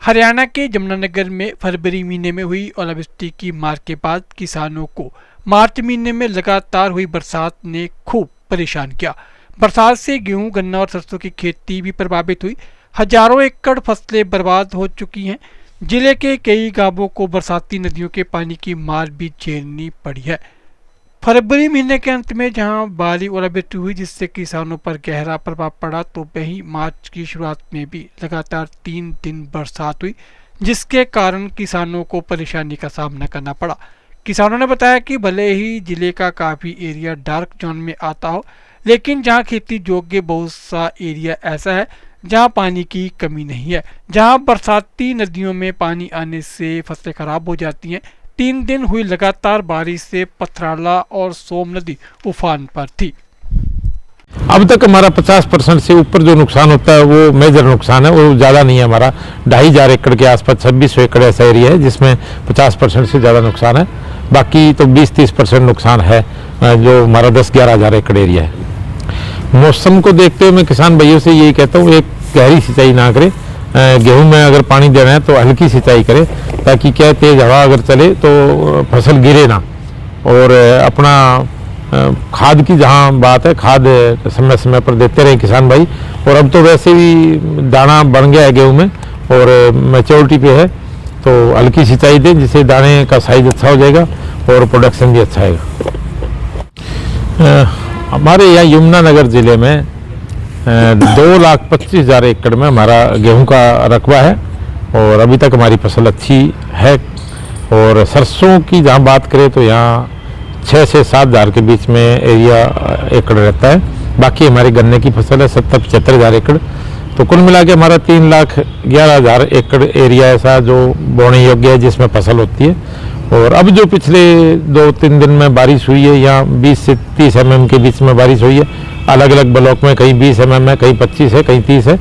हरियाणा के यमुनानगर में फरवरी महीने में हुई ओलावृष्टि की मार के बाद किसानों को मार्च महीने में लगातार हुई बरसात ने खूब परेशान किया। बरसात से गेहूं, गन्ना और सरसों की खेती भी प्रभावित हुई। हजारों एकड़ फसलें बर्बाद हो चुकी हैं। जिले के कई गांवों को बरसाती नदियों के पानी की मार भी झेलनी पड़ी है। फरवरी महीने के अंत में जहां भारी ओलावृष्टि हुई जिससे किसानों पर गहरा प्रभाव पड़ा, तो वहीं मार्च की शुरुआत में भी लगातार 3 दिन बरसात हुई जिसके कारण किसानों को परेशानी का सामना करना पड़ा। किसानों ने बताया कि भले ही जिले का काफ़ी एरिया डार्क जोन में आता हो, लेकिन जहां खेती योग्य बहुत सा एरिया ऐसा है जहां पानी की कमी नहीं है, जहां बरसाती नदियों में पानी आने से फसलें खराब हो जाती हैं। 3 दिन हुई लगातार बारिश से पथराला और सोम नदी उफान पर थी। अब तक हमारा 50% से ऊपर जो नुकसान होता है वो मेजर नुकसान है, वो ज़्यादा नहीं है। हमारा 2500 एकड़ के आसपास 2600 एकड़ ऐसा एरिया है जिसमें 50% से ज़्यादा नुकसान है। बाकी तो 20-30% नुकसान है जो हमारा 10-11 हज़ार एकड़ एरिया है। मौसम को देखते हुए मैं किसान भाइयों से यही कहता हूँ, एक गहरी सिंचाई ना करे। गेहूं में अगर पानी देना है तो हल्की सिंचाई करे, ताकि क्या तेज हवा अगर चले तो फसल गिरे ना। और अपना खाद की जहाँ बात है, खाद समय समय पर देते रहे किसान भाई। और अब तो वैसे भी दाना बन गया है गेहूं में और मैच्योरिटी पे है, तो हल्की सिंचाई दें जिससे दाने का साइज अच्छा हो जाएगा और प्रोडक्शन भी अच्छा आएगा। हमारे यहाँ यमुनानगर ज़िले में 2,25,000 एकड़ में हमारा गेहूं का रकबा है और अभी तक हमारी फसल अच्छी है। और सरसों की जहाँ बात करें तो यहाँ 6 से 7 हज़ार के बीच में एरिया एकड़ रहता है। बाकी हमारी गन्ने की फसल है 70-75 हज़ार एकड़। तो कुल मिला के हमारा 3,11,000 एकड़ एरिया ऐसा जो बोने योग्य है जिसमें फसल होती है। और अब जो पिछले 2-3 दिन में बारिश हुई है, यहाँ 20 से 30 mm के बीच में बारिश हुई है। अलग अलग ब्लॉक में कहीं 20 mm है, कहीं 25 है, कहीं 30 है।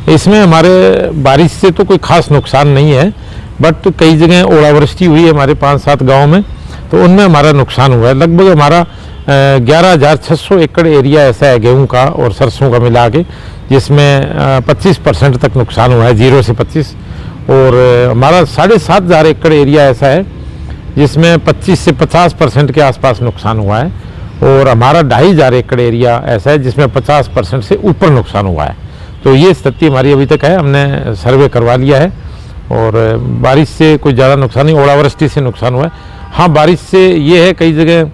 इसमें हमारे बारिश से तो कोई खास नुकसान नहीं है, बट कई जगह ओलावृष्टि हुई है हमारे 5-7 गाँव में, तो उनमें हमारा नुकसान हुआ है। लगभग हमारा 11,600 एकड़ एरिया ऐसा है गेहूं का और सरसों का मिला के, जिसमें 25% तक नुकसान हुआ है, 0 से 25। और हमारा 7,500 एकड़ एरिया ऐसा है जिसमें 25 से 50% के आसपास नुकसान हुआ है। और हमारा 2,500 एकड़ एरिया ऐसा है जिसमें 50% से ऊपर नुकसान हुआ है। तो ये स्थिति हमारी अभी तक है, हमने सर्वे करवा लिया है। और बारिश से कोई ज़्यादा नुकसान नहीं, ओलावृष्टि से नुकसान हुआ है। हाँ, बारिश से ये है कई जगह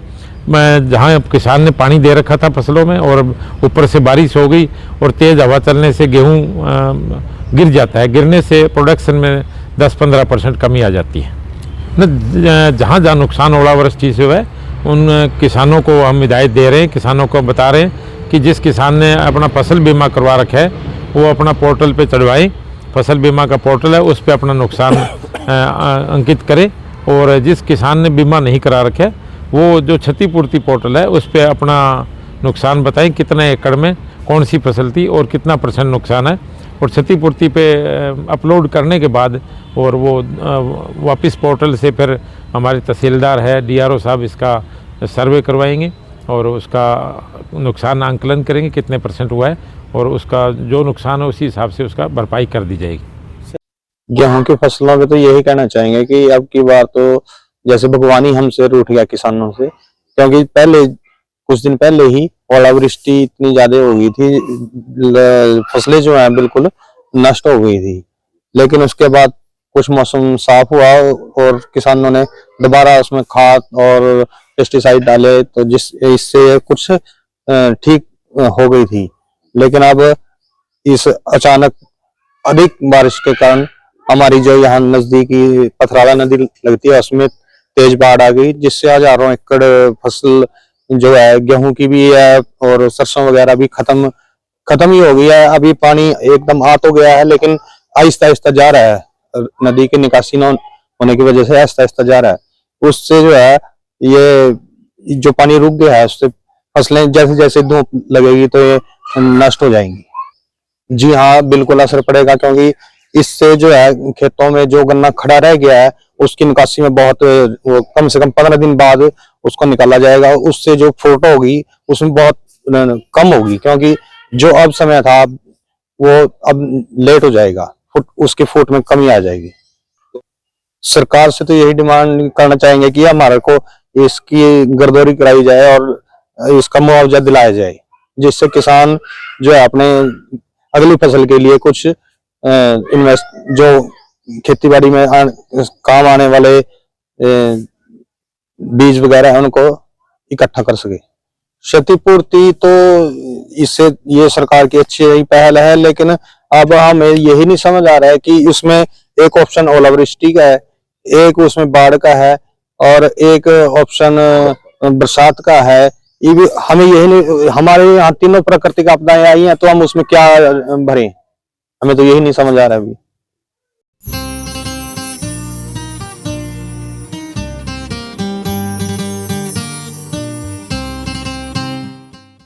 जहाँ किसान ने पानी दे रखा था फसलों में और ऊपर से बारिश हो गई और तेज़ हवा चलने से गेहूँ गिर जाता है। गिरने से प्रोडक्शन में 10-15% कमी आ जाती है न। जहाँ जहाँ नुकसान ओलावृष्टि से हुआ है उन किसानों को हम हिदायत दे रहे हैं, किसानों को बता रहे हैं कि जिस किसान ने अपना फसल बीमा करवा रखा है वो अपना पोर्टल पे चढ़वाएं। फसल बीमा का पोर्टल है, उस पर अपना नुकसान अंकित करें। और जिस किसान ने बीमा नहीं करा रखा है वो जो क्षतिपूर्ति पोर्टल है उस पर अपना नुकसान बताएं, कितने एकड़ में कौन सी फसल थी और कितना % नुकसान है। और क्षतिपूर्ति पे अपलोड करने के बाद और वो वापस पोर्टल से फिर हमारे तहसीलदार है, DRO साहब इसका सर्वे करवाएंगे और उसका नुकसान आंकलन करेंगे कितने % हुआ है और उसका जो नुकसान है उसी हिसाब से उसका भरपाई कर दी जाएगी। गेहूं की फसलों में तो यही कहना चाहेंगे कि अब की बार तो जैसे भगवान ही हमसे रूठ गया किसानों से, क्योंकि पहले कुछ दिन पहले ही ओलावृष्टि इतनी ज्यादा हो गई थी, फसलें जो है बिल्कुल नष्ट हो गई थी। लेकिन उसके बाद कुछ मौसम साफ हुआ और किसानों ने दोबारा उसमें खाद और पेस्टिसाइड डाले, तो इससे कुछ ठीक हो गई थी। लेकिन अब इस अचानक अधिक बारिश के कारण हमारी जो यहाँ नजदीकी पथराला नदी लगती है उसमें तेज बाढ़ आ गई, जिससे हजारों एकड़ फसल जो है गेहूं की भी है और सरसों वगैरह भी खत्म ही हो गई है। अभी पानी एकदम आ तो गया है लेकिन आहिस्ता आहिस्ता जा रहा है, नदी की निकासी न होने की वजह से आहिस्ता आहिस्ता जा रहा है। उससे जो है ये जो पानी रुक गया है उससे फसलें जैसे जैसे धूप लगेगी तो ये नष्ट हो जाएंगी। जी हाँ, बिल्कुल असर पड़ेगा, क्योंकि इससे जो है खेतों में जो गन्ना खड़ा रह गया है उसकी निकासी में बहुत कम से कम 15 दिन बाद उसको निकाला जाएगा। उससे जो फूट होगी उसमें बहुत कम होगी, क्योंकि जो अब समय था वो अब लेट हो जाएगा। उसके फुट में कमी आ जाएगी। सरकार से तो यही डिमांड करना चाहेंगे कि हमारे को इसकी गर्दौरी कराई जाए और इसका मुआवजा दिलाया जाए, जिससे किसान जो है अपने अगली फसल के लिए कुछ इन्वेस्ट जो खेती बाड़ी में काम आने वाले बीज वगैरह उनको इकट्ठा कर सके। क्षतिपूर्ति तो इससे ये सरकार की अच्छी पहल है, लेकिन अब हमें यही नहीं समझ आ रहा है कि इसमें एक ऑप्शन ओलावृष्टि का है, एक उसमें बाढ़ का है और एक ऑप्शन बरसात का है। ये भी हमें यही नहीं, हमारे यहाँ तीनों प्राकृतिक आपदाएं आई हैं तो हम उसमें क्या भरें, हमें तो यही नहीं समझ आ रहा है अभी।